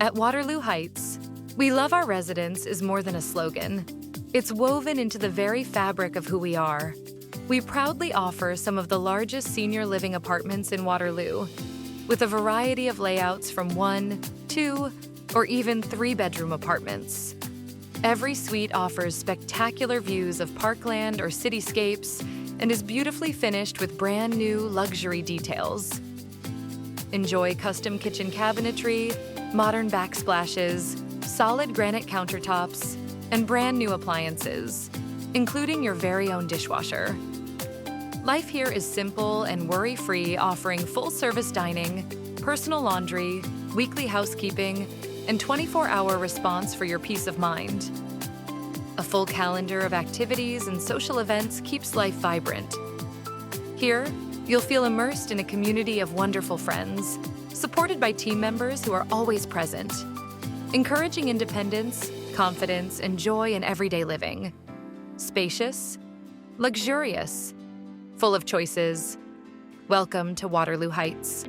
At Waterloo Heights, we love our residents is more than a slogan. It's woven into the very fabric of who we are. We proudly offer some of the largest senior living apartments in Waterloo, with a variety of layouts from 1, 2, or even 3-bedroom apartments. Every suite offers spectacular views of parkland or cityscapes and is beautifully finished with brand new luxury details. Enjoy custom kitchen cabinetry, modern backsplashes, solid granite countertops, and brand new appliances, including your very own dishwasher. Life here is simple and worry-free, offering full-service dining, personal laundry, weekly housekeeping, and 24-hour response for your peace of mind. A full calendar of activities and social events keeps life vibrant. Here, you'll feel immersed in a community of wonderful friends, supported by team members who are always present, encouraging independence, confidence, and joy in everyday living. Spacious, luxurious, full of choices. Welcome to Waterloo Heights.